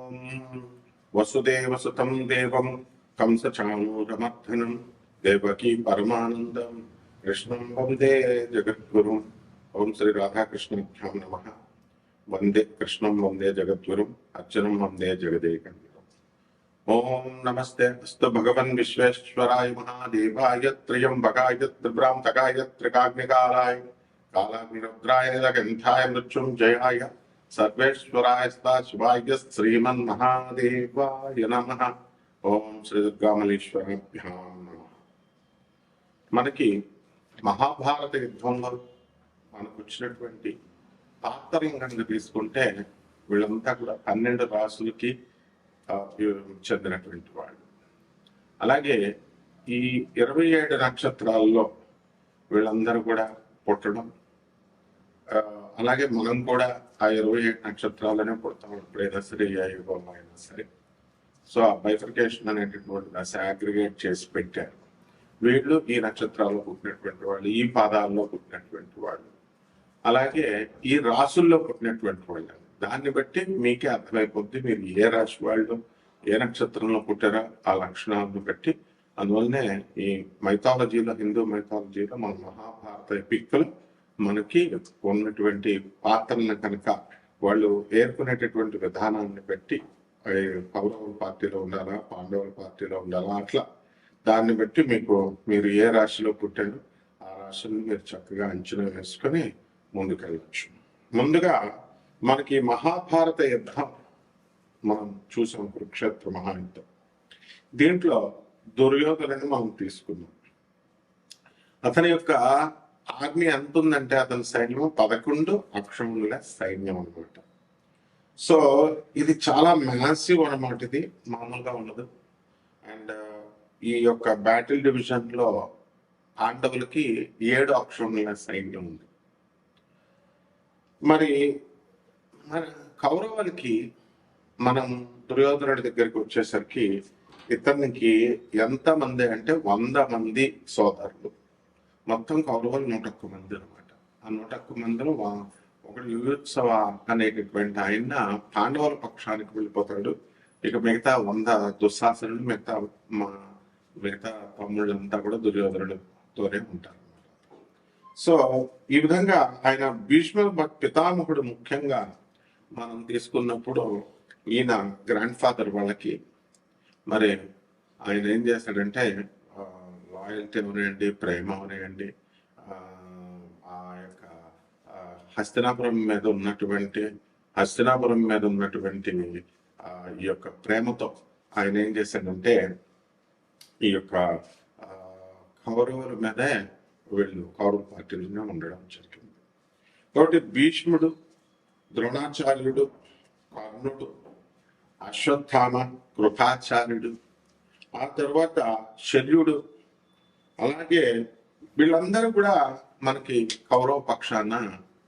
ఓం వసుదేవసుతం దేవం కంసచాణూరమర్దనం దేవకీ పరమానందం కృష్ణం వందే జగద్గురుం. ఓం శ్రీ రాధాకృష్ణాభ్యాం నమః. వందే కృష్ణం వందే జగద్గురుం అర్జునం వందే జగదేకం. ఓం నమస్తే అస్తు భగవన్ విశ్వేశ్వరాయ మహాదేవాయ త్ర్యంబకాయ త్రిభ్రాంతకాయ త్రికాగ్నికాలాయ కాలాగ్నిరుద్రాయ గంధాయ మృత్యుంజయాయ సర్వేశ్వరాయ శివాయ శ్రీమన్మహాదేవాయ నమః. ఓం శ్రీ దుర్గామలీశ్వరాభ్యాం నమః. మనకి మహాభారత యుద్ధంలో మనకు వచ్చినటువంటి పాత్రలను కనుక తీసుకుంటే వీళ్ళంతా కూడా 12 రాసులకి చెందినటువంటి వాళ్ళు. అలాగే ఈ 27 నక్షత్రాల్లో వీళ్ళందరూ కూడా పుట్టడం, అలాగే మనం కూడా ఆ 27 నక్షత్రాలనే పుడతాం ఎప్పుడైనా సరే, ఏ యుగంలో అయినా సరే. సో ఆ బైఫర్కేషన్ అనేటటువంటి అగ్రిగేట్ చేసి పెట్టారు. వీళ్ళు ఈ నక్షత్రాల్లో పుట్టినటువంటి వాళ్ళు, ఈ పాదాల్లో పుట్టినటువంటి వాళ్ళు, అలాగే ఈ రాసుల్లో పుట్టినటువంటి వాళ్ళు. దాన్ని బట్టి మీకే అర్థమైపోద్ది మీరు ఏ రాశి వాళ్ళు, ఏ నక్షత్రంలో పుట్టారో ఆ లక్షణాలను బట్టి. అందువల్లనే ఈ మైథాలజీలో, హిందూ మైథాలజీలో మన మహాభారత ఎపిక్లు మనకి ఉన్నటువంటి పాత్రలను కనుక వాళ్ళు ఏర్కొనేటటువంటి విధానాన్ని బట్టి, కౌరవుల పార్టీలో ఉండాలా, పాండవుల పార్టీలో ఉండాలా, అట్లా దాన్ని బట్టి మీకు మీరు ఏ రాశిలో పుట్టారో ఆ రాశిని మీరు చక్కగా అంచనా వేసుకొని ముందుకెళ్ళచ్చు. ముందుగా మనకి మహాభారత యుద్ధం మనం చూసాం, కురుక్షేత్ర మహాయుద్ధం. దీంట్లో దుర్యోధనుని మనం తీసుకున్నాం. అతని యొక్క ఆర్మీ ఎంత ఉందంటే అతని సైన్యం 11 అక్షముల సైన్యం అనమాట. సో ఇది చాలా మ్యాసివ్ అనమాట. ఇది మామూలుగా ఉండదు. అండ్ ఈ యొక్క బ్యాటిల్ డివిజన్ లో పాండవులకి 7 అక్షముల సైన్యం ఉంది. మరి కౌరవులకి మనం దుర్యోధనుడి దగ్గరికి వచ్చేసరికి ఇతనికి ఎంతమంది అంటే 100 మంది సోదరులు. మొత్తం కౌరవులు 101 మంది అనమాట. ఆ 101 మందిలో ఒకడు యుయుత్సవ అనేటటువంటి ఆయన పాండవుల పక్షానికి వెళ్ళిపోతాడు. ఇక మిగతా 100 దుశ్శాసనులు, మిగతా తమ్ముళ్ళంతా కూడా దుర్యోధనుడితోనే ఉంటారు. సో ఈ విధంగా ఆయన భీష్మ పితామహుడు ముఖ్యంగా మనం తీసుకున్నప్పుడు ఈయన గ్రాండ్ ఫాదర్ వాళ్ళకి మరి ఆయన ఏం చేశాడంటే లాయల్టీ అవనివ్వండి, ప్రేమ అవనివ్వండి, ఆ యొక్క హస్తినాపురం మీద ఉన్నటువంటి ఈ యొక్క ప్రేమతో ఆయన ఏం చేశాడంటే ఈ యొక్క కౌరవుల మీదే కౌరవ పార్టీలోనే ఉండడం జరిగింది. కాబట్టి భీష్ముడు, ద్రోణాచార్యుడు, కర్ణుడు, అశ్వత్థామ, కృపాచార్యుడు, ఆ తర్వాత శల్యుడు, అలాగే వీళ్ళందరూ కూడా మనకి కౌరవ పక్షాన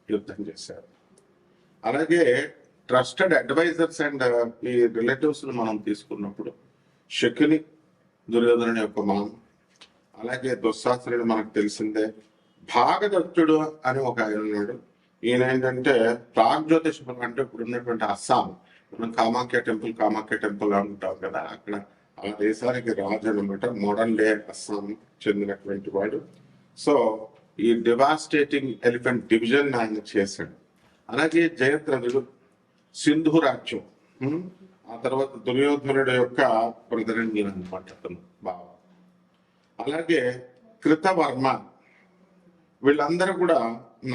యుద్ధం చేశారు. అలాగే ట్రస్టెడ్ అడ్వైజర్స్ అండ్ ఈ రిలేటివ్స్ మనం తీసుకున్నప్పుడు శకుని దుర్యోధనుని యొక్క మామ, అలాగే దుశ్శాసనుడు మనకు తెలిసిందే. భాగదత్తుడు అని ఒక ఆయన ఉన్నాడు. ఈయన ఏంటంటే ప్రాగ్జ్యోతిషం అంటే ఇప్పుడు ఉన్నటువంటి అస్సాం, మనం కామాఖ్య టెంపుల్ అంటాం కదా, అక్కడ ఆ దేశానికి రాజు అనమాట. మోడర్న్ డే అస్సాం చెందినటువంటి వాడు. సో ఈ డివాస్టేటింగ్ ఎలిఫెంట్ డివిజన్ ఆయన చేశాడు. అలాగే జయద్రథుడు, సింధు రాజ్యం, ఆ తర్వాత దుర్యోధనుడు యొక్క బ్రదర్ అనమాట అతను బావ. అలాగే కృతవర్మ, వీళ్ళందరూ కూడా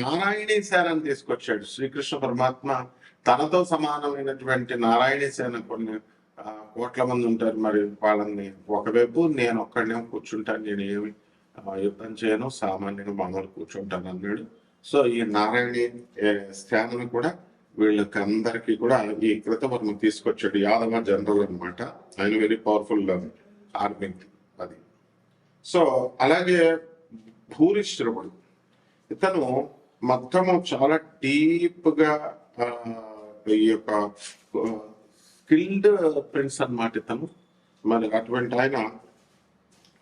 నారాయణీ సేనని తీసుకొచ్చాడు. శ్రీకృష్ణ పరమాత్మ తనతో సమానమైనటువంటి నారాయణీ సేన కొన్ని కోట్ల మంది ఉంటారు. మరి వాళ్ళని ఒకవైపు నేను ఒక్కడనే కూర్చుంటాను, నేను ఏమి యుద్ధం చేయను, సామాన్యంగా మామూలు కూర్చుంటాను అన్నాడు. సో ఈ నారాయణీ సేనను కూడా వీళ్ళకి అందరికీ కూడా ఈ కృతవర్మ తీసుకొచ్చాడు. యాదవ జనరల్ అనమాట. ఆయన వెరీ పవర్ఫుల్ ఆర్మీ అది. సో అలాగే భూరిశ్రవుడు, ఇతను మొత్తము చాలా డీప్ గా ఈ యొక్క స్కిల్డ్ ప్రిన్స్ అన్నమాట ఇతను. మరి అటువంటి ఆయన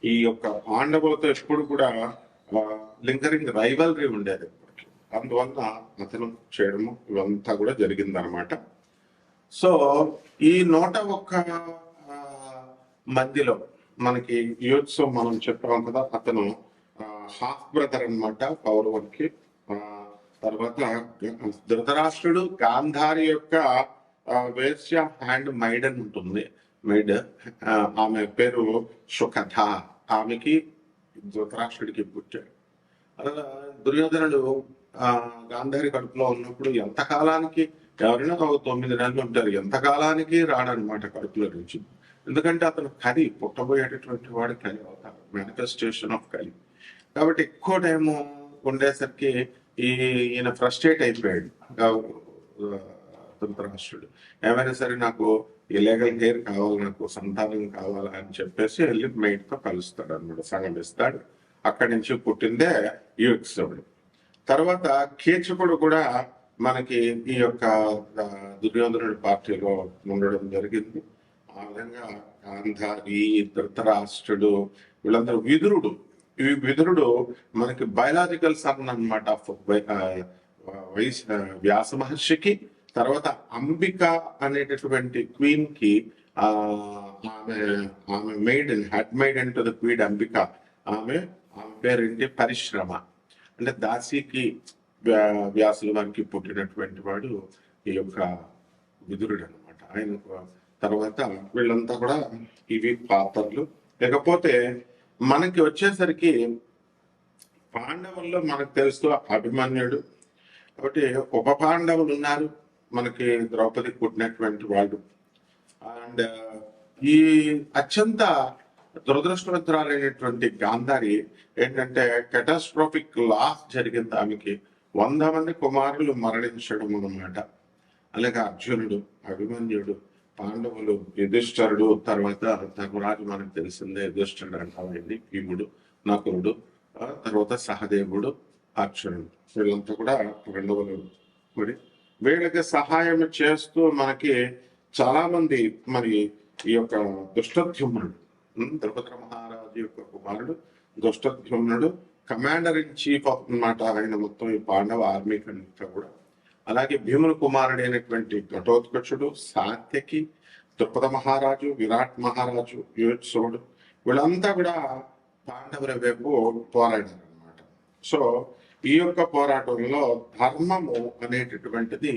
ఈ యొక్క పాండవులతో ఎప్పుడు కూడా లింకరింగ్ రైవల్రీ ఉండేది. అందువల్ల అతను చేయడము ఇవంతా కూడా జరిగిందనమాట. సో ఈ 101 మందిలో మనకి యూత్స్ మనం చెప్పాం కదా, అతను హాఫ్ బ్రదర్ అనమాట కౌరవుడికి. తర్వాత ధృతరాష్ట్రుడు గాంధారి యొక్క వేశ్య హ్యాండ్ మైడ్ అని ఉంటుంది. మైడ్ ఆమె పేరు సుకథ. ఆమెకి ధృతరాష్ట్రుడికి పుట్టాడు. అలా దుర్యోధనుడు గాంధారి కడుపులో ఉన్నప్పుడు ఎంతకాలానికి, ఎవరైనా ఒక 9 నెలలు ఉంటారు, ఎంతకాలానికి రాడనమాట కడుపులో నుంచి. ఎందుకంటే అతను కలి, పుట్టబోయేటటువంటి వాడు కలి అవుతారు, మేనిఫెస్టేషన్ ఆఫ్ కలి. కాబట్టి ఎక్కువ టైము ఉండేసరికి ఈయన ఫ్రస్ట్రేట్ అయిపోయాడు ధృతరాష్ట్రుడు. ఏమైనా సరే నాకు ఇల్లీగల్ హెయిర్ కావాలి, నాకు సంతానం కావాలా అని చెప్పేసి వెళ్ళి మెయిడ్తో కలుస్తాడు అనమాట, సంగమిస్తాడు. అక్కడి నుంచి పుట్టిందే యుయుత్సుడు. తర్వాత కీచకుడు కూడా మనకి ఈ యొక్క దుర్యోధనుడి పార్టీలో ఉండడం జరిగింది. ఆ విధంగా గాంధారి, ధృతరాష్ట్రుడు, వీళ్ళందరూ విదురుడు మనకి బయలాజికల్ సన్ అనమాట వ్యాస మహర్షికి. తర్వాత అంబిక అనేటటువంటి క్వీన్ కి ఆమె maiden, head maiden to the queen Ambika. ఆమె పేరేంటి, పరిశ్రమ. అంటే దాసికి వ్యాసుల వారికి పుట్టినటువంటి వాడు ఈ యొక్క విదురుడు అనమాట. ఆయన తర్వాత వీళ్ళంతా కూడా ఇవి పాత్రలు. లేకపోతే మనకి వచ్చేసరికి పాండవుల్లో మనకు తెలుసు అభిమన్యుడు. కాబట్టి ఉప పాండవులు ఉన్నారు మనకి, ద్రౌపది పుట్టినటువంటి వాళ్ళు. అండ్ ఈ అత్యంత దురదృష్టవంతురాలైనటువంటి గాంధారి ఏంటంటే కెటాస్ట్రోఫిక్ లాస్ జరిగింది ఆమెకి. 100 మంది కుమారులు మరణించడం అన్నమాట. అలాగే అర్జునుడు, అభిమన్యుడు, పాండవులు, యుధిష్ఠరుడు, తర్వాత ధర్మరాజు మనకు తెలిసిందే, యుధిష్ఠరుడు అంటామైంది, భీముడు, నకులుడు, తర్వాత సహదేవుడు, అర్జునుడు. వీళ్ళంతా కూడా పాండవులు. మరి వీళ్ళకి సహాయం చేస్తూ మనకి చాలా మంది, మరి ఈ యొక్క దుష్టద్యుమ్నుడు, ద్రౌపది మహారాజు యొక్క కుమారుడు దుష్టద్యుమ్నుడు కమాండర్ ఇన్ చీఫ్ అన్నమాట. ఆయన మొత్తం ఈ పాండవ ఆర్మీ కంటే కూడా. అలాగే భీముని కుమారుడైనటువంటి ఘటోత్కచుడు, సాత్యకి, ద్రుపద మహారాజు, విరాట్ మహారాజు, యుయుత్సుడు, వీళ్ళంతా కూడా పాండవుల వైపు పోరాడారు అనమాట. సో ఈ యొక్క పోరాటంలో ధర్మము అనేటటువంటిది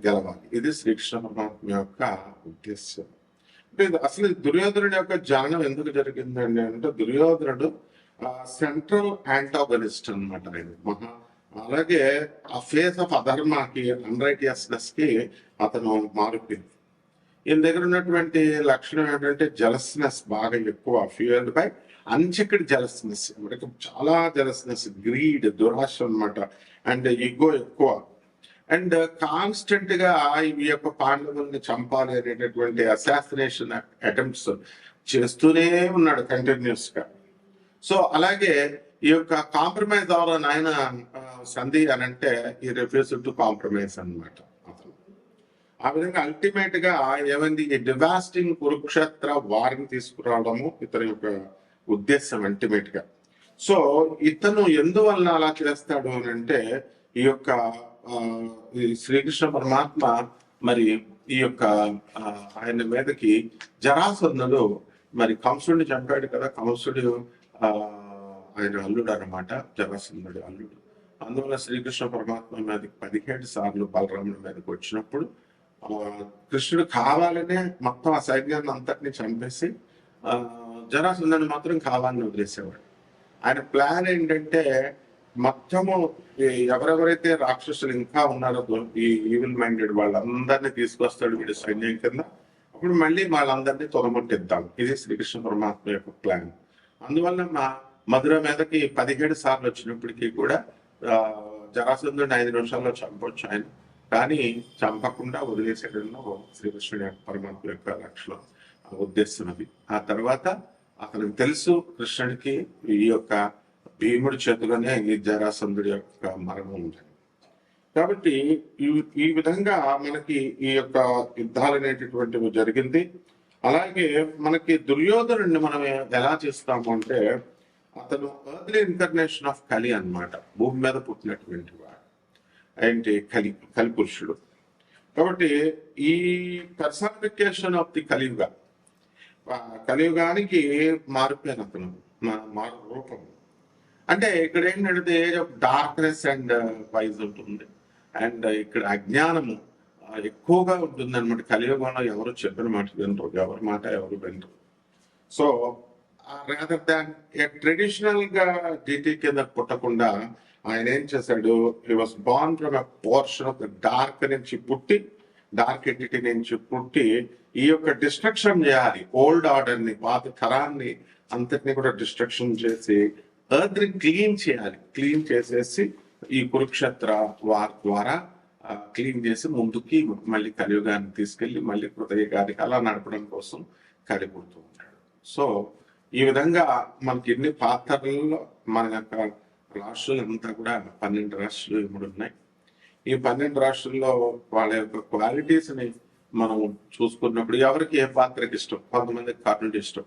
గెలవాలి. ఇది శ్రీకృష్ణ పరమాత్మ యొక్క ఉద్దేశం. అంటే అసలు దుర్యోధనుడి యొక్క జననం ఎందుకు జరిగిందండి అంటే, దుర్యోధనుడు సెంట్రల్ యాంటాగనిస్ట్ అనమాట ఆయన. అలాగే ఆ ఫేస్ ఆఫ్ అధర్మాకి, అన్రైటియస్నెస్ కి అతను మారిపోయింది. ఈయన దగ్గర ఉన్నటువంటి లక్షణం ఏంటంటే జలస్నెస్ బాగా ఎక్కువ, ఫ్యూయల్డ్ బై అన్చెక్డ్ జలస్నెస్. మనకి చాలా జలస్నెస్, గ్రీడ్, దురాశ అనమాట. అండ్ ఈగో ఎక్కువ. అండ్ కాన్స్టెంట్ గా ఈ యొక్క పాండవుల్ని చంపాలి అనేటటువంటి అసాసినేషన్ అటెంప్ట్స్ చేస్తూనే ఉన్నాడు కంటిన్యూస్ గా. సో అలాగే ఈ యొక్క కాంప్రమైజ్ అవ్వాలని ఆయన సంధి అని అంటే ఈ రిఫ్యూజ్ టు కాంప్రమైజ్ అనమాట అతను. ఆ విధంగా అల్టిమేట్ గా ఏమైంది, ఈ డివాస్టింగ్ కురుక్షేత్ర వారిని తీసుకురావడము ఇతని యొక్క ఉద్దేశం అల్టిమేట్ గా. సో ఇతను ఎందువలన అలా చేస్తాడు అని అంటే, ఈ యొక్క శ్రీకృష్ణ పరమాత్మ మరి ఈ యొక్క ఆయన మీదకి జరాసంధుడు మరి కంసుడిని చంపాడు కదా. కంసుడు ఆయన అల్లుడు అనమాట, జరాసంధుడు అల్లుడు. అందువల్ల శ్రీకృష్ణ పరమాత్మ మీదకి 17 సార్లు బలరాముడి మీదకి వచ్చినప్పుడు కృష్ణుడు కావాలనే మొత్తం ఆ సైన్యాన్ని అంతటిని చంపేసి జరాసంధుని మాత్రం కావాలని వదిలేసేవాడు. ఆయన ప్లాన్ ఏంటంటే, మొత్తము ఎవరెవరైతే రాక్షసులు ఇంకా ఉన్నారో ఈ ఈవిల్ మైండెడ్ వాళ్ళందరినీ తీసుకొస్తాడు వీడి సైన్యం కింద. అప్పుడు మళ్ళీ వాళ్ళందరినీ తొలముట్టిద్దాం. ఇది శ్రీకృష్ణ పరమాత్మ యొక్క ప్లాన్. అందువల్ల మధుర మీదకి 17 సార్లు వచ్చినప్పటికీ కూడా జరాసంధుడిని 5 నిమిషాల్లో చంపొచ్చు ఆయన, కానీ చంపకుండా వదిలేసేయడంలో శ్రీకృష్ణుడి యొక్క పరమాత్మ యొక్క లక్ష్యం, ఉద్దేశం అది. ఆ తర్వాత అతనికి తెలుసు కృష్ణుడికి ఈ యొక్క భీముడి చేతిలోనే ఈ జరాసంధుడి యొక్క మరణం ఉంటుంది. కాబట్టి ఈ విధంగా మనకి ఈ యొక్క యుద్ధాలు అనేటటువంటివి జరిగింది. అలాగే మనకి దుర్యోధనుడిని మనం ఎలా చేస్తాము అంటే, అతను ఎర్లీ ఇన్కర్నేషన్ ఆఫ్ కలి అన్నమాట. భూమి మీద పుట్టినటువంటి వాడు ఏంటి, కలి పురుషుడు. కాబట్టి ఈ పర్సనిఫికేషన్ ఆఫ్ ది కలియుగ, కలియుగానికి మారిపోయిన అతను, మారు రూపం. అంటే ఇక్కడ ఏంటంటే age of darkness and wise ఉంటుంది, అండ్ ఇక్కడ అజ్ఞానము ఎక్కువగా ఉంటుంది అనమాట. కలియుగంలో ఎవరు చెప్పిన మాట వినరు, ఎవరి మాట ఎవరు వినరు. సో రాదర్ దాన్ ట్రెడిషనల్ గా డిటి కింద పుట్టకుండా ఆయన ఏం చేశాడు, he was born from a portion of the dark నుంచి పుట్టి, డార్క్ ఎంటిటీ నుంచి పుట్టి ఈ యొక్క డిస్ట్రక్షన్ చేయాలి, ఓల్డ్ ఆర్డర్ ని, పాత తరాన్ని అంతటిని కూడా డిస్ట్రక్షన్ చేసి ఎర్త్ ని క్లీన్ చేయాలి. క్లీన్ చేసేసి ఈ కురుక్షేత్ర వార్ ద్వారా క్లీన్ చేసి ముందుకి మళ్ళీ కలియుగాన్ని తీసుకెళ్లి మళ్ళీ హృదయగానికి అలా నడపడం కోసం కలిపుడుతూ ఉంటాడు. సో ఈ విధంగా మనకి ఎన్ని పాత్రల్లో మన యొక్క రాష్ట్రాలు అంతా కూడా 12 రాష్ట్రాలు ఇప్పుడు ఉన్నాయి. ఈ 12 రాష్ట్రాల్లో వాళ్ళ యొక్క క్వాలిటీస్ ని మనం చూసుకున్నప్పుడు ఎవరికి ఏ పాత్రకి ఇష్టం, కొంతమందికి కర్ణుడి ఇష్టం,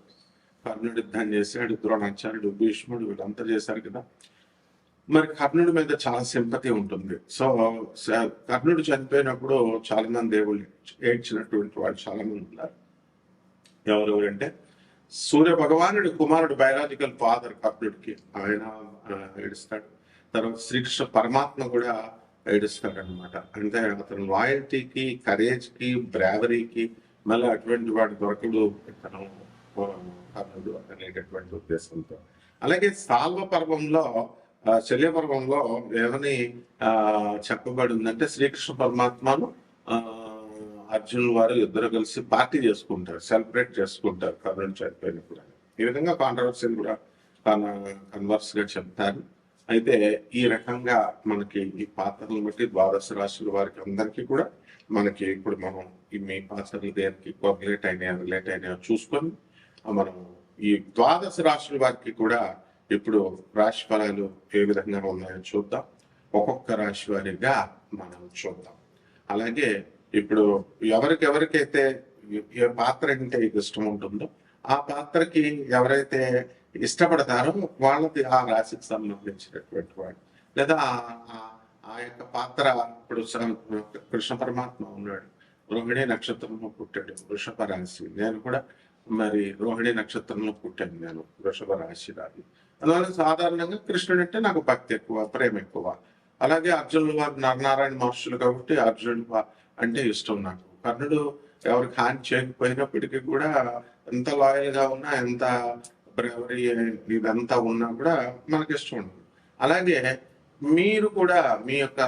కర్ణుడు యుద్ధం చేశాడు, ద్రోణాచార్యుడు, భీష్ముడు వీళ్ళంతా చేశారు కదా. మరి కర్ణుడి మీద చాలా సింపతి ఉంటుంది. సో కర్ణుడు చనిపోయినప్పుడు చాలా మంది దేవుళ్ళు ఏడ్చినటువంటి వాళ్ళు చాలా మంది ఉన్నారు. ఎవరెవరంటే సూర్య భగవానుడి కుమారుడు, బయలాజికల్ ఫాదర్ కర్ణుడికి, ఆయన ఏడుస్తాడు. తర్వాత శ్రీకృష్ణ పరమాత్మ కూడా ఏడుస్తాడు అనమాట. అంటే అతను లాయల్టీకి, కరేజ్ కి, బ్రావరీకి మళ్ళీ అటువంటి వాడు దొరకడు తను కర్ణుడు అనేటటువంటి ఉద్దేశంతో. అలాగే సాల్వ పర్వంలో, శల్య పర్వంలో ఏమని చెప్పబడి ఉందంటే శ్రీకృష్ణ పరమాత్మను అర్జునుల వారు ఇద్దరు కలిసి పార్టీ చేసుకుంటారు, సెలబ్రేట్ చేసుకుంటారు కర్ణుడు చనిపోయినప్పుడు. ఈ విధంగా కాంట్రవర్సీని కూడా కన్వర్స్ గా చెప్తారు. అయితే ఈ రకంగా మనకి ఈ పాత్రలను బట్టి ద్వాదశ రాశుల వారికి అందరికీ కూడా మనకి ఇప్పుడు మనం ఈ మీ పాత్రలు దేనికి రిలేట్ అయినాయో చూసుకొని మనం ఈ ద్వాదశ రాశుల వారికి కూడా ఇప్పుడు రాశి ఫలాలు ఏ విధంగా ఉన్నాయో చూద్దాం. ఒక్కొక్క రాశి వారిగా మనం చూద్దాం. అలాగే ఇప్పుడు ఎవరికైతే ఏ పాత్ర అంటే ఇష్టం ఉంటుందో ఆ పాత్రకి ఎవరైతే ఇష్టపడతారో వాళ్ళది ఆ రాశికి సంబంధించినటువంటి వాడు, లేదా ఆ యొక్క పాత్ర. ఇప్పుడు కృష్ణ పరమాత్మ ఉన్నాడు, రోహిణి నక్షత్రంలో పుట్టాడు, వృషభ రాశి. నేను కూడా మరి రోహిణి నక్షత్రంలో పుట్టాను, నేను వృషభ రాశి రాది. అందువల్ల సాధారణంగా కృష్ణుడు అంటే నాకు భక్తి ఎక్కువ, ప్రేమ ఎక్కువ. అలాగే అర్జునుడు వారు నరనారాయణ మహర్షులు కాబట్టి అర్జునుడు అంటే ఇష్టం నాకు. కర్ణుడు ఎవరికి హాని చేయకపోయినప్పటికీ కూడా ఎంత లాయల్ గా ఉన్నా, ఎంత బ్రేవరీ ఇదంతా ఉన్నా కూడా మనకి ఇష్టం ఉండదు. అలాగే మీరు కూడా మీ యొక్క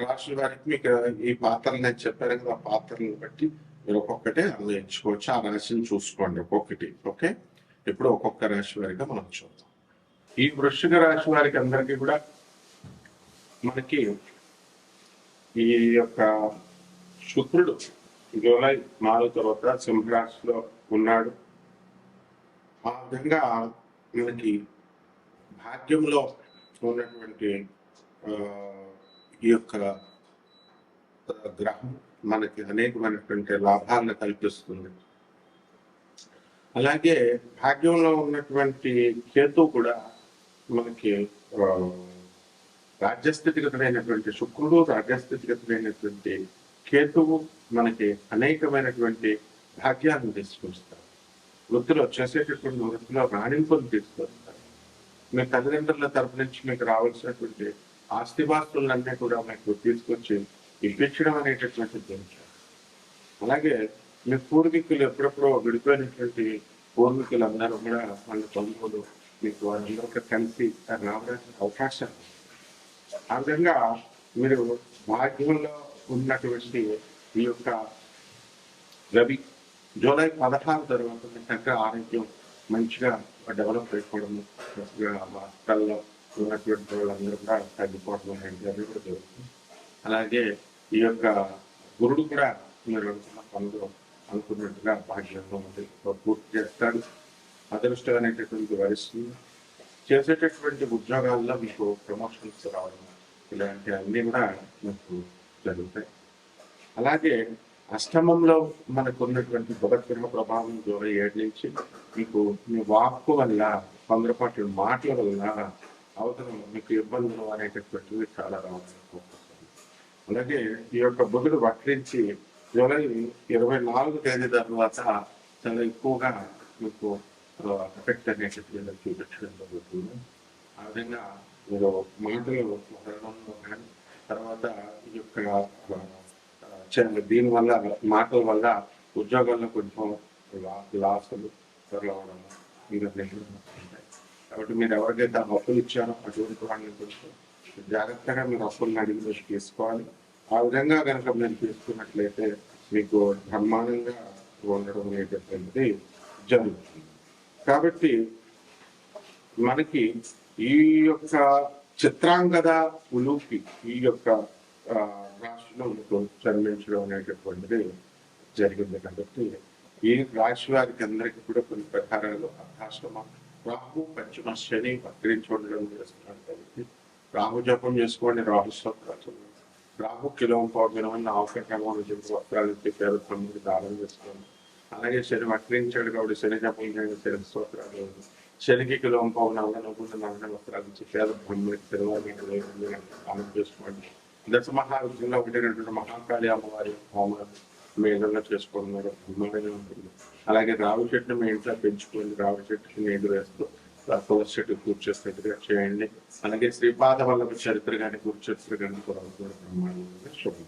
రాశుల వారికి మీకు ఈ పాత్రలు నేను చెప్పాను కదా, ఆ పాత్రలను బట్టి మీరు ఒక్కొక్కటే అన్వయించుకోవచ్చు. ఆ రాశిని చూసుకోండి ఒక్కొక్కటి. ఓకే, ఇప్పుడు ఒక్కొక్క రాశి వారిగా మనం చూద్దాం. ఈ వృశ్చిక రాశి వారికి అందరికీ కూడా మనకి ఈ యొక్క శుక్రుడు జూలై 4 తర్వాత సింహరాశిలో ఉన్నాడు. ఆ విధంగా మనకి భాగ్యంలో ఉన్నటువంటి ఈ యొక్క గ్రహం మనకి అనేకమైనటువంటి లాభాలను కల్పిస్తుంది. అలాగే భాగ్యంలో ఉన్నటువంటి కేతు కూడా మనకి రాజ్యస్థితిగతుడైనటువంటి శుక్రుడు, రాజ్యస్థితిగతుడైనటువంటి కేతువు మనకి అనేకమైనటువంటి భాగ్యాలను తీసుకొస్తారు. వృత్తిలో చేసేటటువంటి వృత్తిలో రాణింపులు తీసుకొస్తారు. మీ తల్లిదండ్రుల తరపు నుంచి మీకు రావాల్సినటువంటి ఆస్తిపాస్తులన్నీ కూడా మీకు తీసుకొచ్చి ఇప్పించడం అనేటటువంటిది జరుగుతుంది. అలాగే మీ పూర్వీకులు ఎప్పుడెప్పుడో విడిపోయినటువంటి పూర్వీకులందరూ కూడా వాళ్ళ బంధువులు మీకు వాళ్ళందరికీ కలిసి రావడానికి అవకాశాలు. ఆ విధంగా మీరు భాగ్యంలో ఉన్నటువంటి ఈ యొక్క రవి జూలై 16 తర్వాత చక్కగా ఆరోగ్యం మంచిగా డెవలప్ అయిపోవడము, హాస్పిటల్లో ఉన్నటువంటి వాళ్ళందరూ కూడా తగ్గిపోవడం అనేది కూడా జరుగుతుంది. అలాగే ఈ యొక్క గురుడు కూడా మీరు అనుకున్న పనులు అనుకున్నట్టుగా భాగ్యంలో పూర్తి చేస్తాడు. అదృష్టమైనటువంటి వయసు చేసేటటువంటి ఉద్యోగాల్లో మీకు ప్రమోషన్స్ రావడం ఇలాంటి అన్ని కూడా మీకు జరుగుతాయి. అలాగే అష్టమంలో మనకు ఉన్నటువంటి బుధగ్రహ ప్రభావం జూలై 7 నుంచి మీకు మీ వాక్కు వల్ల, తొందరపాటు మాటల వల్ల అవతల మీకు ఇబ్బందులు అనేటటువంటివి చాలా రావడానికి. అలాగే ఈ యొక్క బుధుడు వక్రించి జూలై 24 తేదీ తర్వాత చాలా ఎక్కువగా మీకు ఎఫెక్ట్ అనేటటువంటి చూపించడం జరుగుతుంది. ఆ విధంగా మీరు మాటలు మాట్లాడడంలో కానీ తర్వాత ఈ యొక్క దీనివల్ల మాటల వల్ల ఉద్యోగాల్లో కొంచెం లాసులు రావడము ఇవన్నీ ఉంటాయి. కాబట్టి మీరు ఎవరికైతే అప్పులు ఇచ్చారో అటువంటి వాళ్ళని కొంచెం జాగ్రత్తగా మీరు అప్పులను అడిగి తీసుకోవాలి. ఆ విధంగా కనుక మీరు తీసుకున్నట్లయితే మీకు బ్రహ్మాండంగా ఉండడం అనేటటువంటిది జరుగుతుంది. కాబట్టి మనకి ఈ యొక్క చిత్రాంగద ఉలూపి ఈ యొక్క రాశిలో జన్మించడం అనేటటువంటిది జరిగింది. కాబట్టి ఈ రాశి వారికి అందరికీ కూడా కొన్ని ప్రకారాలు అర్ధాశ్రమ రాహు పంచమ శని వక్రించి ఉండడం చేస్తున్నారు. కాబట్టి రాహు జపం చేసుకోండి, రాహు స్తోత్రాలు, రాహు కిలోం పౌర్ణమి ఆవకాయమని చెప్పి వస్త్రాలు ఇచ్చి పేరు తొమ్మిది దానం చేసుకోండి. అలాగే శని వక్రించాడు కాబట్టి శని జపం చేయండి, శని స్తోత్రాలు, శనికి కిలోం పౌర్ణమి నగన వస్త్రాలు ఇచ్చి పేద బ్రహ్మకి శనివారం దానం చేసుకోండి. దశమహావిద్యలో ఉండేటటువంటి మహాకాళి అమ్మవారి హోమాలు మీ ఇళ్ళలో చేసుకోవడం బ్రహ్మాండంగా ఉంటుంది. అలాగే రావి చెట్టుని మీ ఇంట్లో పెంచుకోండి, రావి చెట్టుకి నీళ్లు వేస్తూ తులసి చెట్టు కూర్చేసినట్టుగా చేయండి. అలాగే శ్రీపాద వల్లభ చరిత్ర కానీ గురు చరిత్ర కానీ కూడా బ్రహ్మాండంగా శుభం.